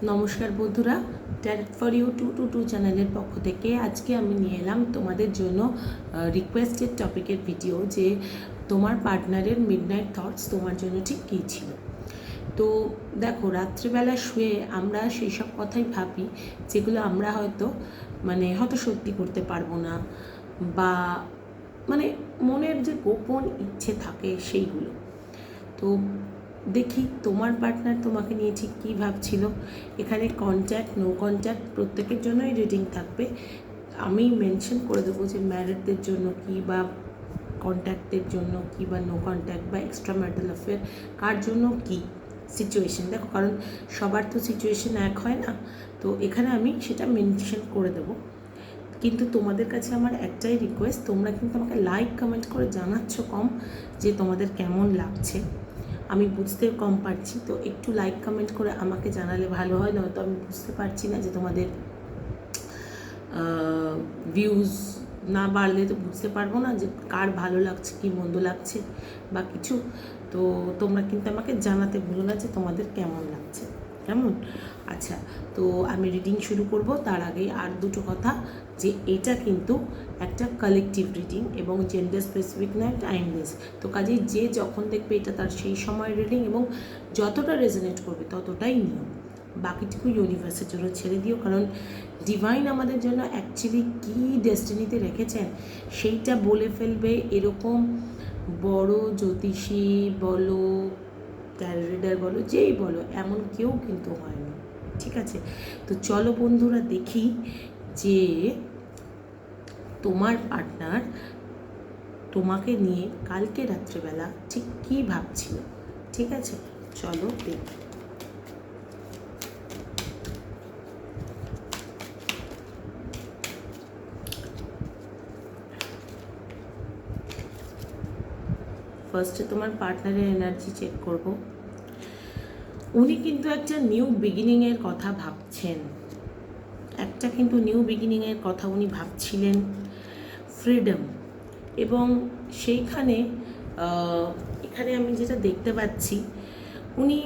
নমস্কার বন্ধুরা, talent for you 222 চ্যানেলের পক্ষ থেকে আজকে আমি নিয়ে এলাম তোমাদের জন্য রিকোয়েস্টেড টপিকের ভিডিও, যে তোমার পার্টনারের মিডনাইট থটস তোমার জন্য ঠিক কী ছিল। তো দেখো, রাত্রিবেলা শুয়ে আমরা সেই সব কথাই ভাবি যেগুলো আমরা হয়তো সত্যি করতে পারবো না, বা মনের যে গোপন ইচ্ছে থাকে সেইগুলো। তো দেখি তোমার পার্টনার তোমাকে নিয়ে ঠিক কী ভাবছিল। এখানে কন্ট্যাক্ট, নো কন্ট্যাক্ট প্রত্যেকের জন্যই রিডিং থাকবে। আমি মেনশন করে দেবো যে ম্যারিডদের জন্য কী, বা কন্ট্যাক্টের জন্য কী, বা নো কন্ট্যাক্ট বা এক্সট্রা ম্যারিটাল অ্যাফেয়ার কার জন্য কী সিচুয়েশন। দেখো, কারণ সবার তো সিচুয়েশন এক হয় না, তো এখানে আমি সেটা মেনশন করে দেবো। কিন্তু তোমাদের কাছে আমার একটাই রিকোয়েস্ট, তোমরা কিন্তু আমাকে লাইক কমেন্ট করে জানাচ্ছ কম যে তোমাদের কেমন লাগছে। আমি বুঝতে কম পারছি, তো একটু লাইক কমেন্ট করে আমাকে জানালে ভালো হয়, নয়তো আমি বুঝতে পারছি না যে তোমাদের ভিউজ না বাড়লে তো বুঝতে পারবো না যে কার ভালো লাগছে, কি মন্দ লাগছে বা কিছু। তো তোমরা কিন্তু আমাকে জানাতে ভুলো না যে তোমাদের কেমন লাগছে, কেমন। আচ্ছা, তো আমি রিডিং শুরু করব। তার আগে আর দুটো কথা, যে এটা কিন্তু একটা কালেকটিভ রিডিং এবং জেন্ডার স্পেসিফিক নয়, টাইমলেস। তো কাজেই যে যখন দেখবে এটা তার সেই সময় রিডিং, এবং যতটা রেজোনেট করবে ততটাই নিও, বাকিটুকু ইউনিভার্সের জন্য ছেড়ে দিও। কারণ ডিভাইন আমাদের জন্য অ্যাকচুয়ালি কী ডেস্টিনিতে রেখেছেন সেইটা বলে ফেলবে এরকম বড় জ্যোতিষী বলো, ট্যারো রিডার বলো, যেই বলো, এমন কেউ কিন্তু হয় না। ঠিক আছে, তো চলো বন্ধুরা দেখি যে তোমার পার্টনার তোমাকে নিয়ে কালকে রাত্রেবেলা ঠিক কী ভাবছিল। ঠিক আছে, চলো দেখি। ফার্স্টে তোমার পার্টনারের এনার্জি চেক করব। উনি কিন্তু একটা নিউ বিগিনিংয়ের কথা ভাবছেন, নিউ বিগিনিংয়ের কথা উনি ভাবছিলেন, ফ্রিডম। এবং সেইখানে এখানে আমি যেটা দেখতে পাচ্ছি, উনি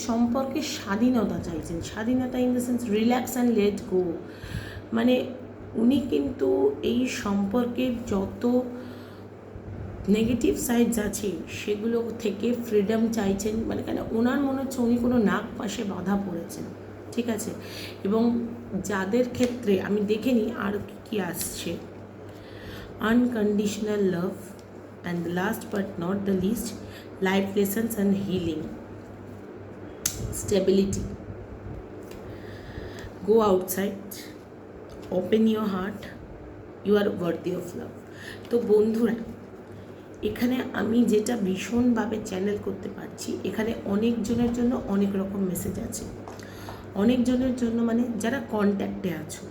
সম্পর্কে স্বাধীনতা চাইছেন। স্বাধীনতা in the sense relax and let go. উনি কিন্তু এই সম্পর্কের যত নেগেটিভ সাইডস আছে সেগুলো থেকে ফ্রিডম চাইছেন। কেন ওনার মনে হচ্ছে উনি কোনো নাক পাশে বাঁধা পড়েছেন। ঠিক আছে, এবং যাদের ক্ষেত্রে আমি দেখে নিই আরও কী আসছে। Unconditional love, and last but not the least, life lessons and healing, stability, go outside, open your heart, you are worthy of love. তো বন্ধুরা, এখানে আমি যেটা ভীষণভাবে চ্যানেল করতে পারছি, এখানে অনেকজনের জন্য অনেক রকম মেসেজ আছে। অনেকজনের জন্য যারা কন্ট্যাক্টে আছো,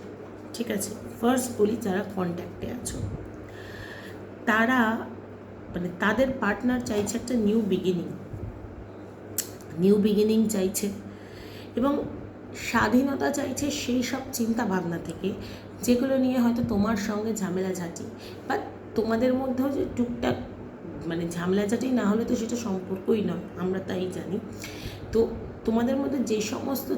ঠিক আছে, ফার্স্ট বলি যারা কন্ট্যাক্টে আছো, তারা তাদের পার্টনার চাইছে একটা নিউ বিগিনিং চাইছে, এবং স্বাধীনতা চাইছে সেই সব চিন্তা ভাবনা থেকে যেগুলো নিয়ে হয়তো তোমার সঙ্গে ঝামেলাঝাটি, বা তোমাদের মধ্যেও যে টুকটাক ঝামেলাঝাটি না হলে তো সেটা সম্পর্কই নয়, আমরা তাই জানি। তো তোমাদের মধ্যে যে সমস্ত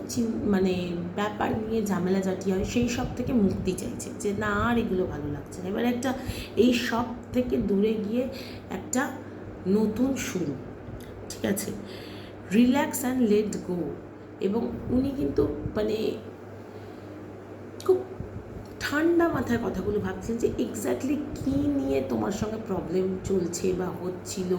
ব্যাপার নিয়ে ঝামেলাঝাটি হয় সেই সব থেকে মুক্তি চাইছে, যে না আর এগুলো ভালো লাগছে না, এবার একটা এই সব থেকে দূরে গিয়ে একটা নতুন শুরু। ঠিক আছে, রিল্যাক্স অ্যান্ড লেট গো। এবং উনি কিন্তু খুব ঠান্ডা মাথায় কথাগুলো ভাবছেন যে এক্স্যাক্টলি কী নিয়ে তোমার সঙ্গে প্রবলেম চলছে বা হচ্ছিল,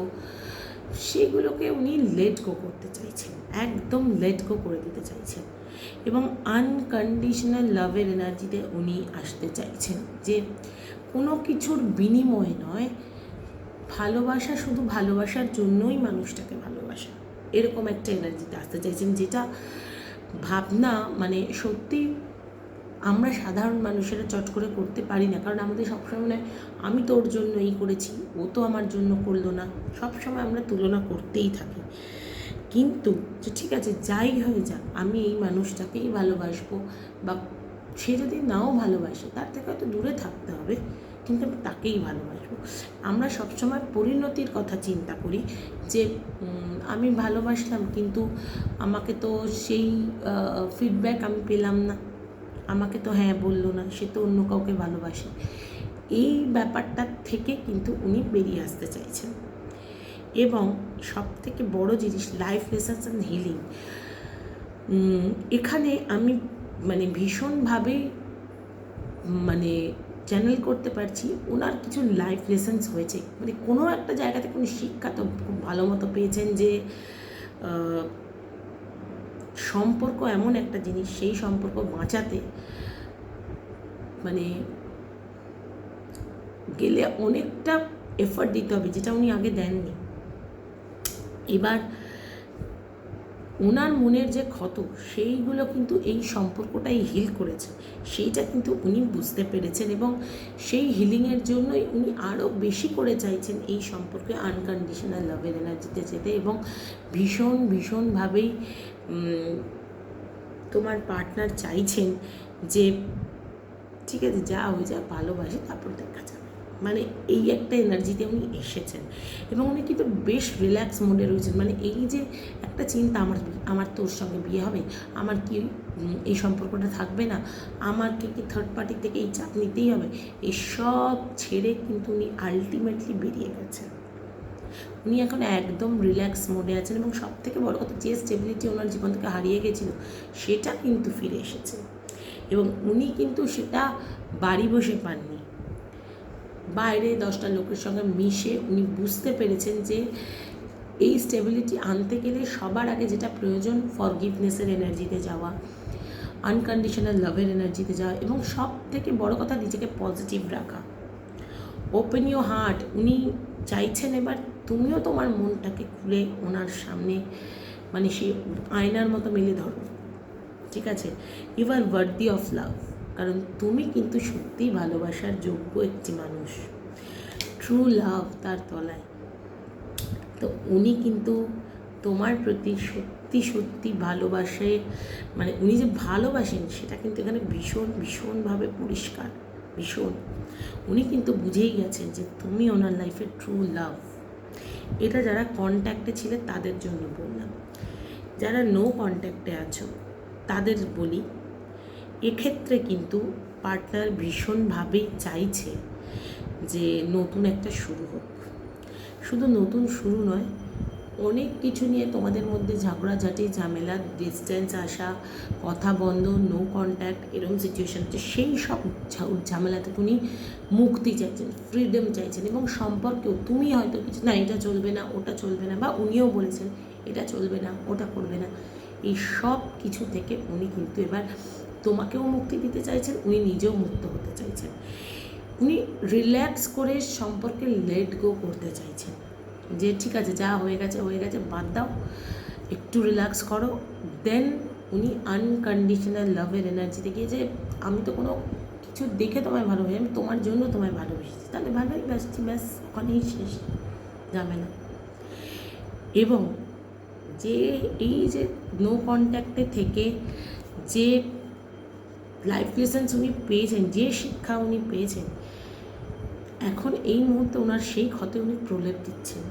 সেগুলোকে উনি লেট গো করতে চাইছেন, একদম লেট গো করে দিতে চাইছেন। এবং আনকন্ডিশনাল লাভের এনার্জিতে উনি আসতে চাইছেন, যে কোনো কিছুর বিনিময়ে নয়, ভালোবাসা শুধু ভালোবাসার জন্যই মানুষটাকে ভালোবাসা, এরকম একটা এনার্জিতে আসতে চাইছেন, যেটা ভাবনা সত্যি আমরা সাধারণ মানুষেরা চট করে করতে পারি না। কারণ আমাদের সবসময় মনে হয় আমি তোর জন্য এই করেছি, ও তো আমার জন্য করলো না, সবসময় আমরা তুলনা করতেই থাকি। কিন্তু যে ঠিক আছে, যাই হয়ে যাক, আমি এই মানুষটাকেই ভালোবাসবো, বা সে যদি নাও ভালোবাসে তার থেকে হয়তো দূরে থাকতে হবে, কিন্তু আমি তাকেই ভালোবাসবো। আমরা সবসময় পরিণতির কথা চিন্তা করি যে আমি ভালোবাসলাম কিন্তু আমাকে তো সেই ফিডব্যাক আমি পেলাম না, আমাকে তো হ্যাঁ বললো না, সে তো অন্য কাউকে ভালোবাসে। এই ব্যাপারটা থেকে কিন্তু উনি বেরিয়ে আসতে চাইছেন। এবং সবথেকে বড় জিনিস লাইফ লেসন্স অ্যান্ড হিলিং। এখানে আমি ভীষণভাবে চ্যানেল করতে পারছি ওনার কিছু লাইফ লেসন্স হয়েছে, কোনো একটা জায়গাতে কোনো শিক্ষা তো খুব ভালো মতো পেয়েছেন যে সম্পর্ক এমন একটা জিনিস, সেই সম্পর্ক বাঁচাতে গেলে অনেকটা এফর্ট দিতে হবে, যেটা উনি আগে দেননি। এবার ওনার মনের যে ক্ষত, সেইগুলো কিন্তু এই সম্পর্কটাই হিল করেছে, সেইটা কিন্তু উনি বুঝতে পেরেছেন এবং সেই হিলিংয়ের জন্যই উনি আরও বেশি করে চাইছেন এই সম্পর্কে আনকন্ডিশনাল লাভের এনার্জিতে যেতে। এবং ভীষণভাবেই তোমার পার্টনার চাইছেন যে ঠিক আছে যা হয়ে যায় ভালোবাসে, তারপর দেখা যাবে, এই একটা এনার্জিতে উনি এসেছেন। এবং উনি কিন্তু বেশ রিল্যাক্স মোডে রয়েছেন। এই যে একটা চিন্তা, আমার তোর সঙ্গে বিয়ে হবে, আমার কি এই সম্পর্কটা থাকবে না, আমাকে কি থার্ড পার্টি থেকে এই চাপ নিতেই হবে, এসব ছেড়ে কিন্তু উনি আলটিমেটলি বেরিয়ে গেছেন। উনি এখন একদম রিল্যাক্স মোডে আছেন এবং সবথেকে বড় কথা, যে স্টেবিলিটি ওনার জীবন থেকে হারিয়ে গেছিল সেটা কিন্তু ফিরে এসেছে। এবং উনি কিন্তু সেটা বাড়ি বসে পাননি, বাইরে 10টা লোকের সঙ্গে মিশে উনি বুঝতে পেরেছেন যে এই স্টেবিলিটি আনতে গেলে সবার আগে যেটা প্রয়োজন, ফরগিভনেসের এনার্জিতে যাওয়া, আনকন্ডিশনাল লাভের এনার্জিতে যাওয়া, এবং সব থেকে বড় কথা নিজেকে পজিটিভ রাখা, ওপেন ইউর হার্ট। উনি চাইছেন এবার তুমিও তোমার মনটাকে খুলে ওনার সামনে সে আয়নার মতো মেলে ধরো, ঠিক আছে? You are worthy of love, কারণ তুমি কিন্তু সত্যিই ভালোবাসার যোগ্য একটি মানুষ, ট্রু লাভ তার তলায়। তো উনি কিন্তু তোমার প্রতি সত্যি ভালোবাসে, উনি যে ভালোবাসেন সেটা কিন্তু এখানে ভীষণভাবে পরিষ্কার, উনি কিন্তু বুঝেই গেছেন যে তুমি ওনার লাইফের ট্রু লাভ। এটা যারা কন্ট্যাক্টে ছিলে তাদের জন্য বললাম, যারা নো কন্ট্যাক্টে আছো তাদের বলি, এক্ষেত্রে কিন্তু পার্টনার ভীষণভাবেই চাইছে যে নতুন একটা শুরু হোক। শুধু নতুন শুরু নয়, অনেক কিছু নিয়ে তোমাদের মধ্যে ঝগড়াঝাটি, ঝামেলা, ডিস্টেন্স আসা, কথা বন্ধ, নো কন্ট্যাক্ট, এরকম সিচুয়েশান হচ্ছে, সেই সব ঝামেলা থেকে উনি মুক্তি চাইছেন, ফ্রিডম চাইছেন। এবং সম্পর্কেও তুমি হয়তো কিছু না, এটা চলবে না, ওটা চলবে না, বা উনিও বলেছেন এটা চলবে না, ওটা করবে না, এই সব কিছু থেকে উনি কিন্তু এবার তোমাকেও মুক্তি দিতে চাইছেন, উনি নিজেও মুক্ত হতে চাইছেন। উনি রিল্যাক্স করে সম্পর্কে লেট গো করতে চাইছেন, যে ঠিক আছে যা হয়ে গেছে বাদ দাও, একটু রিল্যাক্স করো। দেন উনি আনকন্ডিশনাল লাভের এনার্জিতে গিয়ে যে আমি তো কোনো কিছু দেখে তোমায় ভালোবাসি, আমি তোমার জন্য তোমায় ভালোবেসেছি, তাহলে ভালোই বাসছি, ব্যাস ওখানেই শেষ ঝামেলা। এবং যে এই যে নো কন্ট্যাক্টে থেকে যে লাইফ লেসন্স উনি পেয়েছেন, যে শিক্ষা উনি পেয়েছেন, এখন এই মুহূর্তে ওনার সেই ক্ষতে উনি প্রলেপ দিচ্ছেন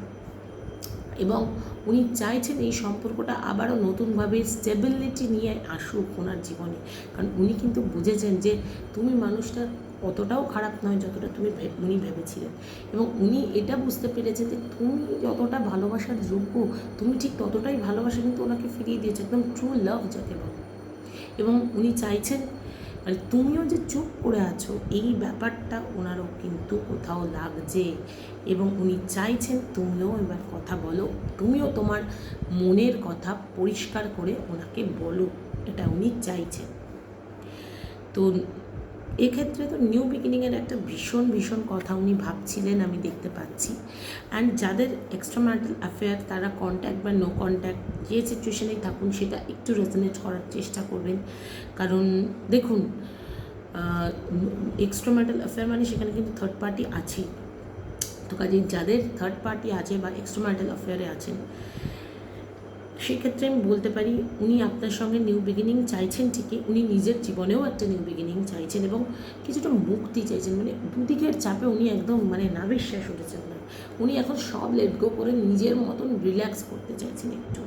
এবং উনি চাইছেন এই সম্পর্কটা আবারও নতুনভাবে স্টেবিলিটি নিয়ে আসুক ওনার জীবনে। কারণ উনি কিন্তু বুঝেছেন যে তুমি মানুষটা অতটাও খারাপ নয় যতটা উনি ভেবেছিলেন, এবং উনি এটা বুঝতে পেরেছেন যে তুমি যতটা ভালোবাসার যোগ্য, তুমি ঠিক ততটাই ভালোবাসা কিন্তু ওনাকে ফিরিয়ে দিয়েছে, একদম ট্রু লাভ যাকে বলে। এবং উনি চাইছেন তুমিও যে চুপ করে আছো, এই ব্যাপারটা ওনারও কিন্তু কোথাও লাগছে, এবং উনি চাইছেন তুমিও এবার কথা বলো, তুমিও তোমার মনের কথা পরিষ্কার করে ওনাকে বলো, এটা উনি চাইছেন। তো এক্ষেত্রে তো নিউ বিগিনিংয়ের একটা ভীষণ কথা উনি ভাবছিলেন, আমি দেখতে পাচ্ছি। অ্যান্ড যাদের এক্সট্রা ম্যারিটাল অ্যাফেয়ার, তারা কন্ট্যাক্ট বা নো কন্ট্যাক্ট যে সিচুয়েশনেই থাকুন সেটা একটু রেজোনেট করার চেষ্টা করবেন। কারণ দেখুন, এক্সট্রা ম্যারিটাল অ্যাফেয়ার সেখানে কিন্তু থার্ড পার্টি আছেই। তো কাজেই যাদের থার্ড পার্টি আছে বা এক্সট্রা ম্যারিটাল অ্যাফেয়ারে আছেন, সেক্ষেত্রে আমি বলতে পারি উনি আপনার সঙ্গে নিউ বিগিনিং চাইছেন ঠিকই, উনি নিজের জীবনেও একটা নিউ বিগিনিং চাইছেন এবং কিছুটা মুক্তি চাইছেন। মানে দুদিকের চাপে উনি একদম মানে নাভিশ্বাস উঠেছেন না, উনি এখন সব লেট গো করে নিজের মতন রিল্যাক্স করতে চাইছেন একটু।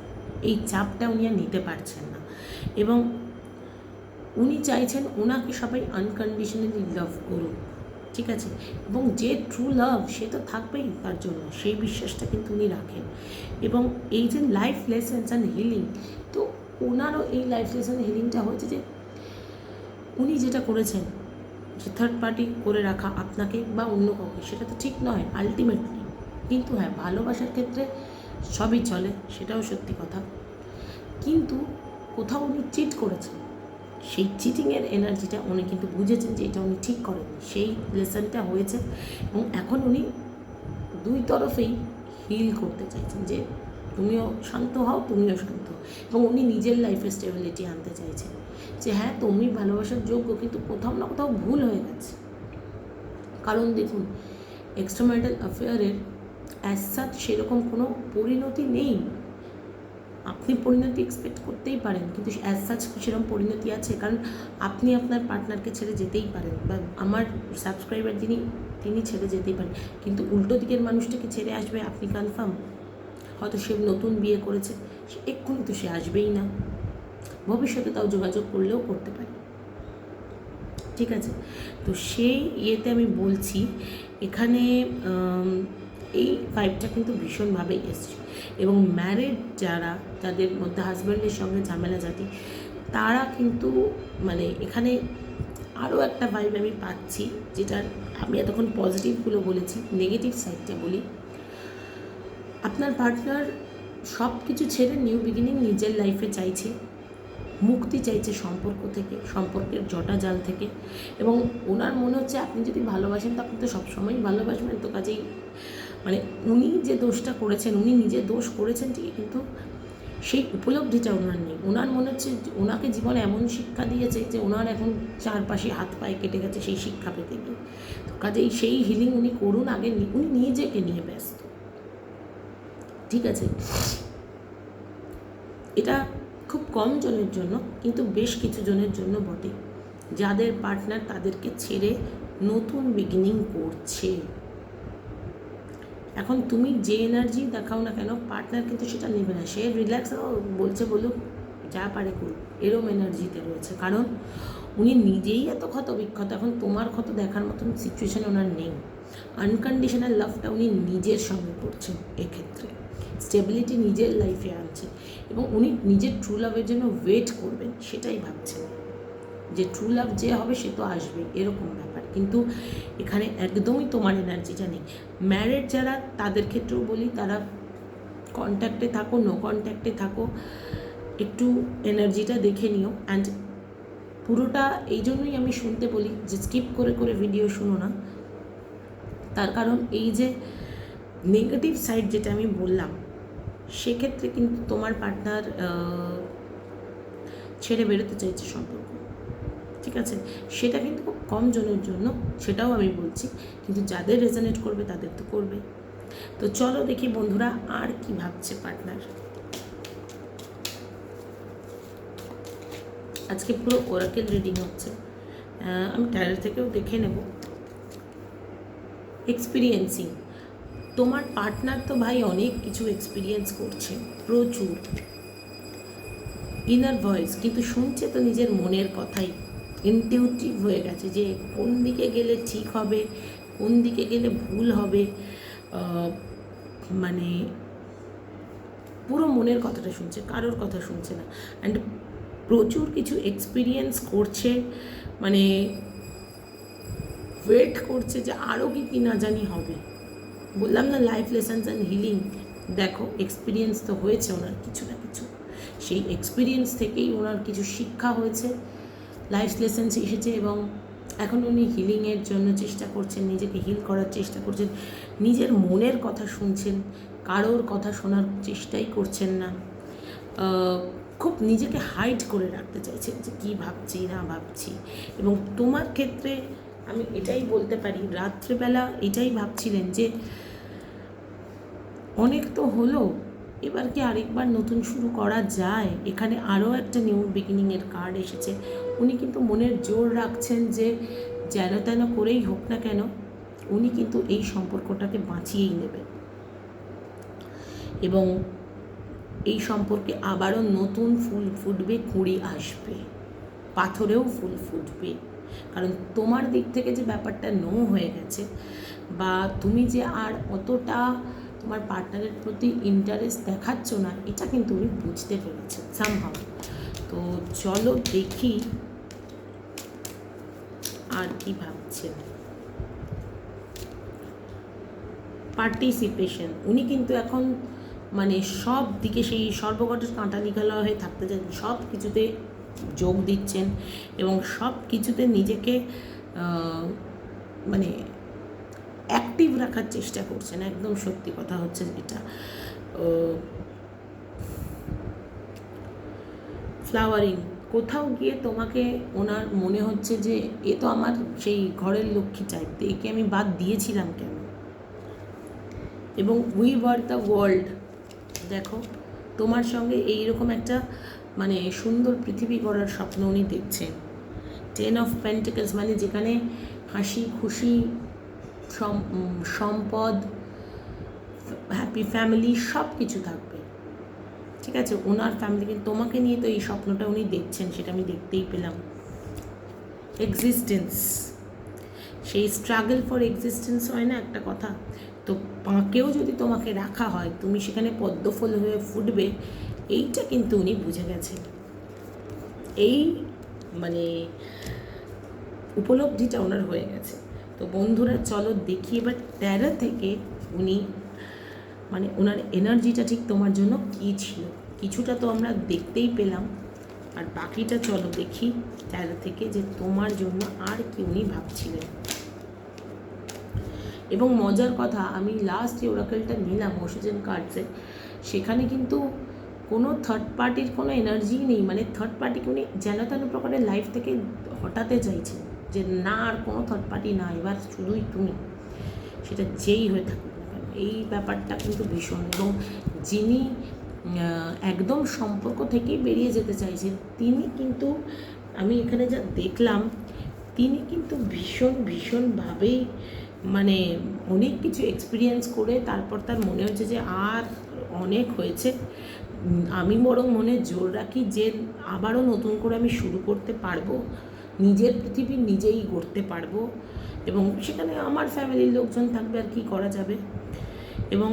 এই চাপটা উনি আর নিতে পারছেন না এবং উনি চাইছেন ওনাকে সবাই আনকন্ডিশনালি লাভ করুক, ঠিক আছে? এবং যে ট্রু লাভ সে তো থাকবেই তার জন্য, সেই বিশ্বাসটা কিন্তু উনি রাখেন। এবং এই যে লাইফ লেসেন্স অ্যান্ড হিলিং, তো ওনারও এই লাইফ লেসেন হিলিংটা হয়েছে যে উনি যেটা করেছেন যে থার্ড পার্টি করে রাখা আপনাকে বা অন্য কাউকে, সেটা তো ঠিক নয় আলটিমেটলি। কিন্তু হ্যাঁ, ভালোবাসার ক্ষেত্রে সবই চলে, সেটাও সত্যি কথা। কিন্তু কোথাও উনি চিট করেছেন, সেই চিটিংয়ের এনার্জিটা উনি কিন্তু বুঝেছেন যে এটা উনি ঠিক করেননি, সেই লেসনটা হয়েছে। এবং এখন উনি দুই তরফেই হিল করতে চাইছেন যে তুমিও শান্ত হও, তুমিও শান্ত হও। এবং উনি নিজের লাইফে স্টেবিলিটি আনতে চাইছেন যে হ্যাঁ, তুমি ভালোবাসার যোগ্য, কিন্তু কোথাও না কোথাও ভুল হয়ে গেছে। কারণ দেখুন, এক্সট্রাম্যারিটাল অ্যাফেয়ারের অ্যাজ সাচ সেরকম কোনো পরিণতি নেই। আপনি পরিণতি এক্সপেক্ট করতেই পারেন, কিন্তু অ্যাজ সাচ সেরকম পরিণতি আছে, কারণ আপনি আপনার পার্টনারকে ছেড়ে যেতেই পারেন, বা আমার সাবস্ক্রাইবার তিনি ছেড়ে যেতেই পারেন, কিন্তু উল্টো দিকের মানুষটাকে ছেড়ে আসবে আপনি কনফার্ম? হয়তো সে নতুন বিয়ে করেছে, সে এক্ষুনি তো সে আসবেই না, ভবিষ্যতে তাও যোগাযোগ করলেও করতে পারে, ঠিক আছে? তো সেই ইয়েতে আমি বলছি এখানে এই ভাইবটা কিন্তু ভীষণভাবেই এসছে। এবং ম্যারিড যারা, যাদের মধ্যে হাজব্যান্ডের সঙ্গে ঝামেলা জাতি, তারা কিন্তু মানে এখানে আরও একটা ভাইব আমি পাচ্ছি, যেটা আমি এতক্ষণ পজিটিভগুলো বলেছি, নেগেটিভ সাইডটা বলি। আপনার পার্টনার সব কিছু ছেড়ে নিউ বিগিনিং নিজের লাইফে চাইছে, মুক্তি চাইছে সম্পর্ক থেকে, সম্পর্কের জটা জাল থেকে। এবং ওনার মনে হচ্ছে আপনি যদি ভালোবাসেন তো আপনি তো সবসময়ই ভালোবাসবেন, তো কাজেই মানে উনি যে দোষটা করেছেন, উনি নিজে দোষ করেছেন ঠিকই, কিন্তু সেই উপলব্ধিটা ওনার নেই। ওনার মনে হচ্ছে ওনাকে জীবনে এমন শিক্ষা দিয়েছে যে ওনার এখন চারপাশে হাত পায়ে কেটে গেছে সেই শিক্ষা পেতে গিয়ে। তো কাজেই সেই হিলিং উনি করুন আগে, উনি নিজেকে নিয়ে ব্যস্ত, ঠিক আছে? এটা খুব কম জনের জন্য, কিন্তু বেশ কিছু জনের জন্য বটে, যাদের পার্টনার তাদেরকে ছেড়ে নতুন বিগিনিং করছে। এখন তুমি যে এনার্জি দেখাও না কেন, পার্টনার কিন্তু সেটা নেবে না, সে রিল্যাক্স বলছে বলুক, যা পারে করুক, এরম এনার্জিতে রয়েছে। কারণ উনি নিজেই এত ক্ষত বিক্ষত, এখন তোমার ক্ষত দেখার মতন সিচুয়েশান ওনার নেই। আনকন্ডিশনাল লাভটা উনি নিজের সঙ্গে করছেন, এক্ষেত্রে স্টেবিলিটি নিজের লাইফে আনছেন, এবং উনি নিজের ট্রু লাভের জন্য ওয়েট করবেন, সেটাই ভাবছেন যে ট্রু লাভ যে হবে সে তো আসবে, এরকম ব্যাপার। কিন্তু এখানে একদমই তোমার এনার্জিটা নেই। ম্যারিড যারা, তাদের ক্ষেত্রেও বলি, তারা কন্ট্যাক্টে থাকো, নো কন্ট্যাক্টে থাকো, একটু এনার্জিটা দেখে নিও। অ্যান্ড পুরোটা এই জন্যই আমি শুনতে বলি যে স্কিপ করে করে ভিডিও শুনো না, তার কারণ এই যে নেগেটিভ সাইড যেটা আমি বললাম, সেক্ষেত্রে কিন্তু তোমার পার্টনার ছেড়ে বেরোতে চাইছে সম্পর্ক, ঠিক আছে? সেটা কিন্তু খুব কম জনের জন্য, সেটাও আমি বলছি, কিন্তু যাদের রেজনেট করবে তাদের তো করবে। তো চলো দেখি বন্ধুরা আর কি ভাবছে পার্টনার। আজকে পুরো ওরাকেল রিডিং হচ্ছে, আমি ট্যারো থেকেও দেখে নেব। এক্সপিরিয়েন্সিং, তোমার পার্টনার তো ভাই অনেক কিছু এক্সপিরিয়েন্স করছে, প্রচুর ইনার ভয়েস, কিন্তু শুনছে তো নিজের মনের কথাই, ইনটিউটিভ হয়ে গেছে যে কোন দিকে গেলে ঠিক হবে, কোন দিকে গেলে ভুল হবে, মানে পুরো মনের কথাটা শুনছে, কারোর কথা শুনছে না। অ্যান্ড প্রচুর কিছু এক্সপিরিয়েন্স করছে, মানে ওয়েট করছে যে আরও কি না জানি হবে। বললাম না লাইফ লেসন্স অ্যান্ড হিলিং, দেখো এক্সপিরিয়েন্স তো হয়েছে ওনার কিছু না কিছু, সেই এক্সপিরিয়েন্স থেকেই ওনার কিছু শিক্ষা হয়েছে, লাইফ লেসেন্স এসেছে, এবং এখন উনি হিলিংয়ের জন্য চেষ্টা করছেন, নিজেকে হিল করার চেষ্টা করছেন, নিজের মনের কথা শুনছেন, কারোর কথা শোনার চেষ্টাই করছেন না, খুব নিজেকে হাইড করে রাখতে চাইছেন যে কী ভাবছি না ভাবছি। এবং তোমার ক্ষেত্রে আমি এটাই বলতে পারি, রাত্রেবেলা এটাই ভাবছিলেন যে অনেক তো হলো, এবার কি আরেকবার নতুন শুরু করা যায়? এখানে আরও একটা নিউ বিগিনিংয়ের কার্ড এসেছে। উনি কিন্তু মনের জোর রাখছেন যে যেন তেন করেই হোক না কেন উনি কিন্তু এই সম্পর্কটাকে বাঁচিয়েই নেবেন, এবং এই সম্পর্কে আবারও নতুন ফুল ফুটবে, কুঁড়ি আসবে, পাথরেও ফুল ফুটবে। কারণ তোমার দিক থেকে যে ব্যাপারটা নো হয়ে গেছে, বা তুমি যে আর অতটা তোমার পার্টনারের প্রতি ইন্টারেস্ট দেখাচ্ছ না, এটা কিন্তু উনি বুঝতে পেরেছেন সামহাউ। তো চলো দেখি আর কি ভাবছেন। পার্টিসিপেশন, উনি কিন্তু এখন মানে সব দিকে সেই সর্বঘটের কাঁটা নিঘালা হয়ে থাকতে চান, সব কিছুতে যোগ দিচ্ছেন এবং সব কিছুতে নিজেকে মানে অ্যাক্টিভ রাখার চেষ্টা করছেন। একদম সত্যি কথা হচ্ছে এটা। ফ্লাওয়ারিং, কোথাও গিয়ে তোমাকে ওনার মনে হচ্ছে যে এ তো আমার সেই ঘরের লক্ষ্মী চাইতে, একে আমি বাদ দিয়েছিলাম কেন। এবং উই ওয়ার দ্য ওয়ার্ল্ড, দেখো তোমার সঙ্গে এইরকম একটা মানে সুন্দর পৃথিবী গড়ার স্বপ্ন উনি দেখছেন। 10 অফ পেন্টিকলস মানে যেখানে হাসি খুশি, সম্পদ, হ্যাপি ফ্যামিলি সব কিছু থাকবে, ঠিক আছে। ওনার ফ্যামিলিকে তোমাকে নিয়ে তো এই স্বপ্নটা উনি দেখছেন, সেটা আমি দেখতেই পেলাম। এক্সিস্টেন্স, সেই স্ট্রাগল ফর এক্সিস্টেন্স হয় না একটা কথা, তো পাঁকেও যদি তোমাকে রাখা হয় তুমি সেখানে পদ্মফুল হয়ে ফুটবে, এইটা কিন্তু উনি বুঝে গেছেন। এই মানে উপলব্ধিটা ওনার হয়ে গেছে। তো বন্ধুরা চলো দেখি এবার 13 থেকে উনি মানে ওনার এনার্জিটা ঠিক তোমার জন্য কী ছিল। কিছুটা তো আমরা দেখতেই পেলাম, আর বাকিটা চলো দেখি 13 থেকে যে তোমার জন্য আর কি উনি ভাবছিলেন। এবং মজার কথা, আমি লাস্ট যে ওরাকেলটা নিলাম ওশিজেন কার্ডসে, সেখানে কিন্তু কোনো থার্ড পার্টির কোনো এনার্জি নেই। মানে থার্ড পার্টিকে উনি যেন তেন প্রকারের লাইফ থেকে হটাতে চাইছেন, যে না আর কোনো থার্ড পার্টি না, এবার শুধুই তুমি, সেটা যেই হয়ে থাকুক না কেন। এই ব্যাপারটা কিন্তু ভীষণ, এবং যিনি একদম সম্পর্ক থেকেই বেরিয়ে যেতে চাইছেন তিনি কিন্তু, আমি এখানে যা দেখলাম, তিনি কিন্তু ভীষণভাবেই মানে অনেক কিছু এক্সপিরিয়েন্স করে তারপর তার মনে হচ্ছে যে আর অনেক হয়েছে, আমি বরং মনে জোর রাখি যে আবারও নতুন করে আমি শুরু করতে পারবো, নিজের পৃথিবী নিজেই গড়তে পারবো, এবং সেখানে আমার ফ্যামিলির লোকজন থাকবে, আর কি করা যাবে। এবং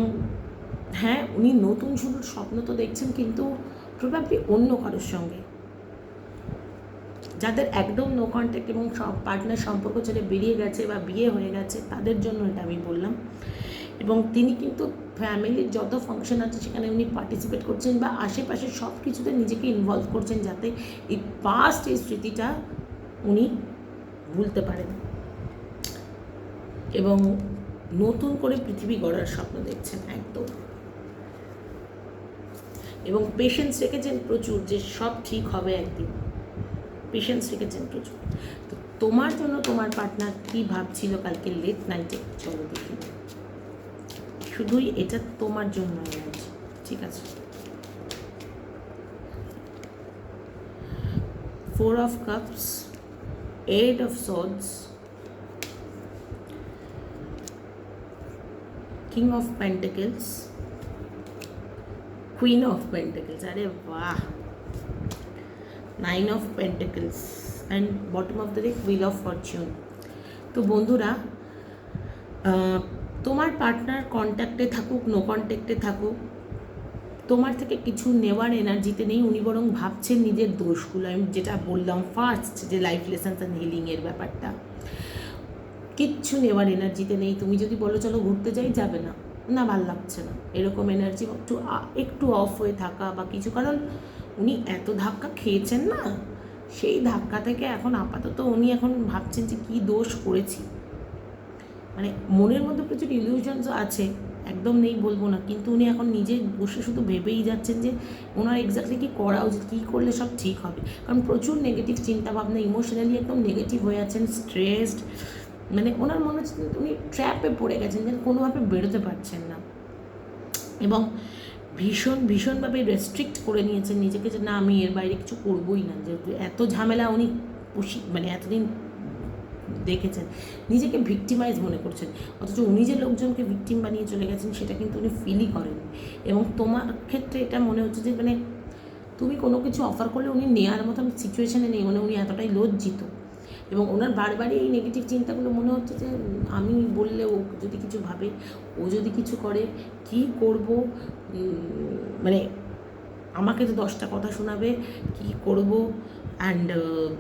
হ্যাঁ, উনি নতুন শুরুর স্বপ্ন তো দেখছেন, কিন্তু প্রবাবলি অন্য কারোর সঙ্গে, যাদের একদম নো কন্ট্যাক্ট এবং সব পার্টনার সম্পর্ক ছেড়ে বেরিয়ে গেছে বা বিয়ে হয়ে গেছে, তাদের জন্য এটা আমি বললাম। এবং তিনি কিন্তু ফ্যামিলির যত ফাংশন আছে সেখানে উনি পার্টিসিপেট করছেন, বা আশেপাশে সব কিছুতে নিজেকে ইনভলভ করছেন, যাতে এই পাস্ট এই স্মৃতিটা উনি ভুলতে পারেন, এবং নতুন করে পৃথিবী গড়ার স্বপ্ন দেখছেন একদম। এবং পেশেন্স রেখেছেন প্রচুর, যে সব ঠিক হবে একদিন, পেশেন্স রেখেছেন প্রচুর। তো তোমার জন্য তোমার পার্টনার কী ভাবছিল কালকে লেট নাইটে, চলো দেখি। শুধুই এটা তোমার জন্য আছে, ঠিক আছে। 4 of Cups, 8 of Swords, King of Pentacles, Queen of Pentacles, আরে বাহ, 9 of Pentacles and bottom of the deck Wheel of Fortune। তো বন্ধুরা, তোমার পার্টনার কন্ট্যাক্টে থাকুক নো কন্ট্যাক্টে থাকুক, তোমার থেকে কিছু নেওয়ার এনার্জিতে নেই। উনি বরং ভাবছেন নিজের দোষগুলো, আমি যেটা বললাম ফার্স্ট, যে লাইফ লেসন্স অ্যান্ড হিলিংয়ের ব্যাপারটা, কিচ্ছু নেওয়ার এনার্জিতে নেই। তুমি যদি বলো চলো ঘুরতে যাই, যাবে না, না ভাল লাগছে না, এরকম এনার্জি, একটু অফ হয়ে থাকা বা কিছু, কারণ উনি এত ধাক্কা খেয়েছেন না, সেই ধাক্কা থেকে এখন আপাতত উনি এখন ভাবছেন যে কী দোষ করেছি। মানে মনের মধ্যে প্রচুর ইলিউশনসও আছে, একদম নেই বলবো না, কিন্তু উনি এখন নিজে বসে শুধু ভেবেই যাচ্ছেন যে ওনার এক্স্যাক্টলি কী করা উচিত, কী করলে সব ঠিক হবে। কারণ প্রচুর নেগেটিভ চিন্তাভাবনা, ইমোশনালি একদম নেগেটিভ হয়ে আছেন, স্ট্রেসড, মানে ওনার মনে হচ্ছে উনি ট্র্যাপে পড়ে গেছেন, যে কোনোভাবে বেরোতে পারছেন না। এবং ভীষণভাবে রেস্ট্রিক্ট করে নিয়েছেন নিজেকে, যে না আমি এর বাইরে কিছু করবোই না। যে এত ঝামেলা উনি মানে এতদিন দেখেছেন, নিজেকে ভিক্টিমাইজ মনে করছেন, অথচ উনি যে লোকজনকে ভিক্টিম বানিয়ে চলে গেছেন সেটা কিন্তু উনি ফিলই করেননি। এবং তোমার ক্ষেত্রে এটা মনে হচ্ছে যে মানে তুমি কোনো কিছু অফার করলে উনি নেওয়ার মতন সিচুয়েশানে নেই, মানে উনি এতটাই লজ্জিত। এবং ওনার বারবারই এই নেগেটিভ চিন্তাগুলো মনে হচ্ছে যে আমি বললে ও যদি কিছু ভাবে, ও যদি কিছু করে কি করব, মানে আমাকে তো 10টা কথা শোনাবে, কি করব। অ্যান্ড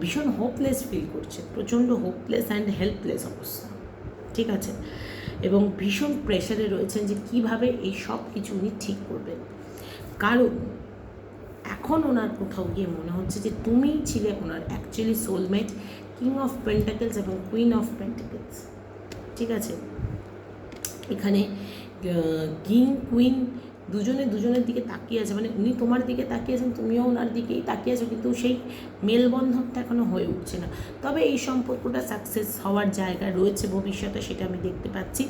ভীষণ হোপলেস ফিল করছে, প্রচণ্ড হোপলেস অ্যান্ড হেল্পলেস অবস্থা, ঠিক আছে। এবং ভীষণ প্রেশারে রয়েছেন যে কীভাবে এই সব কিছু উনি ঠিক করবেন। কারণ এখন ওনার কোথাও গিয়ে মনে হচ্ছে যে তুমিই ছিলে ওনার actually soulmate, king of pentacles এবং কুইন অফ পেন্টাকেলস, ঠিক আছে। এখানে কিং কুইন দুজনের দিকে তাকিয়ে আছে, মানে উনি তোমার দিকে তাকিয়েছেন, তুমিও ওনার দিকেই তাকিয়ে আছো, কিন্তু সেই মেলবন্ধনটা এখনও হয়ে উঠছে না। তবে এই সম্পর্কটা সাকসেস হওয়ার জায়গায় রয়েছে ভবিষ্যতে, সেটা আমি দেখতে পাচ্ছি।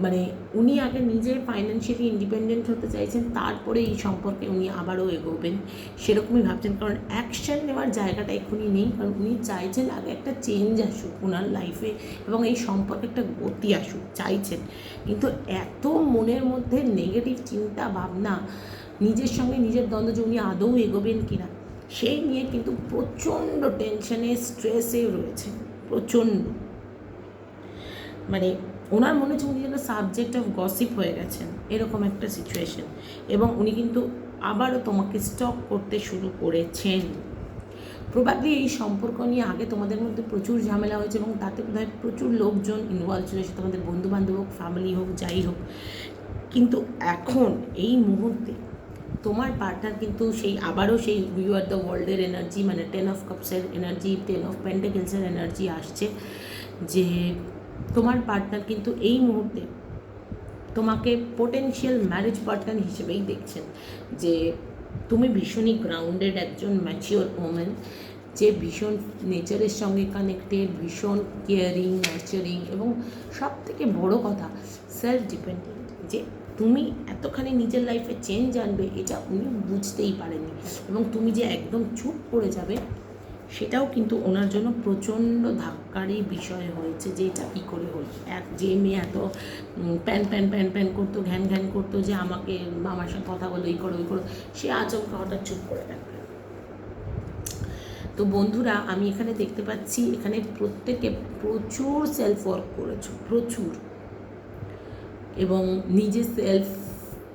মানে উনি আগে নিজে ফাইন্যান্সিয়ালি ইন্ডিপেন্ডেন্ট হতে চাইছেন, তারপরে এই সম্পর্কে উনি আবারও এগোবেন সেরকমই ভাবছেন। কারণ অ্যাকশন নেওয়ার জায়গাটা এখনই নেই, কারণ উনি চাইছেন আগে একটা চেঞ্জ আসুক ওনার লাইফে এবং এই সম্পর্কে একটা গতি আসুক চাইছেন। কিন্তু এত মনের মধ্যে নেগেটিভ চিন্তা ভাবনা, নিজের সঙ্গে নিজের দ্বন্দ্ব, যে উনি আদৌ এগোবেন কি না সেই নিয়ে কিন্তু প্রচণ্ড টেনশনে স্ট্রেসে রয়েছে, প্রচণ্ড। মানে ওনার মনে হচ্ছে উনি যেন সাবজেক্ট অফ গসিপ হয়ে গেছেন, এরকম একটা সিচুয়েশন। এবং উনি কিন্তু আবারও তোমাকে স্টক করতে শুরু করেছেন। প্রবাবলি এই সম্পর্ক নিয়ে আগে তোমাদের মধ্যে প্রচুর ঝামেলা হয়েছে এবং তাতে বোধহয় প্রচুর লোকজন ইনভলভ ছিল, সে তোমাদের বন্ধুবান্ধব হোক, ফ্যামিলি হোক, যাই হোক। কিন্তু এখন এই মুহূর্তে তোমার পার্টনার কিন্তু সেই আবারও সেই উই আর দ্য ওয়ার্ল্ডের এনার্জি, মানে 10 অফ কাপসের এনার্জি, 10 অফ পেন্টাকেলসের এনার্জি আসছে, যে তোমার পার্টনার কিন্তু এই মুহূর্তে তোমাকে পোটেনশিয়াল ম্যারেজ পার্টনার হিসেবেই দেখছেন। যে তুমি ভীষণই গ্রাউন্ডেড একজন ম্যাচিওর ওমেন, যে ভীষণ নেচারের সঙ্গে কানেক্টেড, ভীষণ কেয়ারিং, নার্চারিং এবং সব থেকে বড়ো কথা সেলফ ডিপেন্ডেন্ট। যে তুমি এতখানি নিজের লাইফে চেঞ্জ আনবে এটা উনি বুঝতেই পারেননি, এবং তুমি যে একদম চুপ করে যাবে সেটাও কিন্তু ওনার জন্য প্রচণ্ড ধাক্কারই বিষয় হয়েছে, যে এটা কী করে হলো। যে মেয়ে এত প্যান করতো, ঘ্যান করতো, যে আমাকে আমার সাথে কথা বলো, এই করো ওই করো, সে আচমকা হঠাৎ চুপ করে থাকবে। তো বন্ধুরা, আমি এখানে দেখতে পাচ্ছি এখানে প্রত্যেকে প্রচুর সেলফ ওয়ার্ক করেছো, প্রচুর, এবং নিজে সেলফ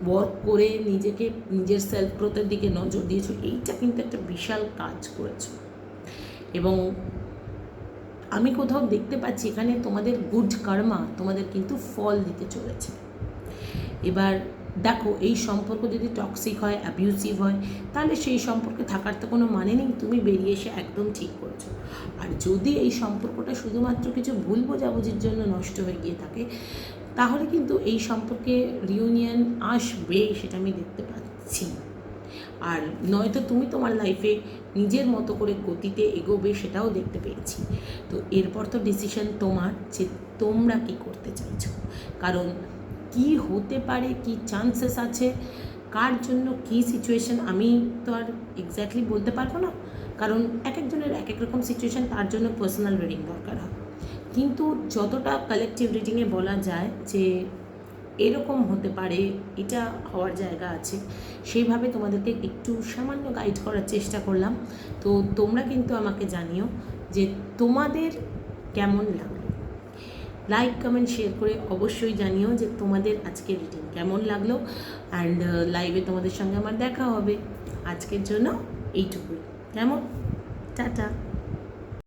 ওয়ার্ক করে নিজেকে নিজের সেলফ গ্রোথের দিকে নজর দিয়েছো। এইটা কিন্তু একটা বিশাল কাজ করেছো। এবং আমি কোথাও দেখতে পাচ্ছি এখানে তোমাদের গুড কর্মা তোমাদের কিন্তু ফল দিতে চলেছে। এবার দেখো, এই সম্পর্ক যদি টক্সিক হয়, অ্যাবিউসিভ হয়, তাহলে সেই সম্পর্কে থাকার তো কোনো মানে নেই, তুমি বেরিয়ে এসে একদম ঠিক করেছো। আর যদি এই সম্পর্কটা শুধুমাত্র কিছু ভুল বোঝাবুঝির জন্য নষ্ট হয়ে গিয়ে থাকে, তাহলে কিন্তু এই সম্পর্কে রিউনিয়ন আসবে, সেটা আমি দেখতে পাচ্ছি। আর নয়তো তুমি তোমার লাইফে নিজের মতো করে গতিতে এগোবে, সেটাও দেখতে পেয়েছি। তো এরপর তো ডিসিশন তোমার, যে তোমরা কি করতে চাইছো। কারণ কি হতে পারে, কি চান্সেস আছে, কার জন্য কি সিচুয়েশন, আমি তো আর এক্স্যাক্টলি বলতে পারবো না, কারণ এক একজনের এক এক রকম সিচুয়েশান, তার জন্য পার্সোনাল রিডিং দরকার হয়। কিন্তু যতটা কালেকটিভ রিডিংয়ে বলা যায় যে এরকম হতে পারে, এটা হওয়ার জায়গা আছে, সেইভাবে তোমাদেরকে একটু সামান্য গাইড করার চেষ্টা করলাম। তো তোমরা কিন্তু আমাকে জানিও যে তোমাদের কেমন লাগলো। লাইক, কমেন্ট, শেয়ার করে অবশ্যই জানিও যে তোমাদের আজকের রিডিং কেমন লাগলো। অ্যান্ড লাইভে তোমাদের সঙ্গে আমার দেখা হবে। আজকের জন্য এইটুকুই। কেমন? টাটা।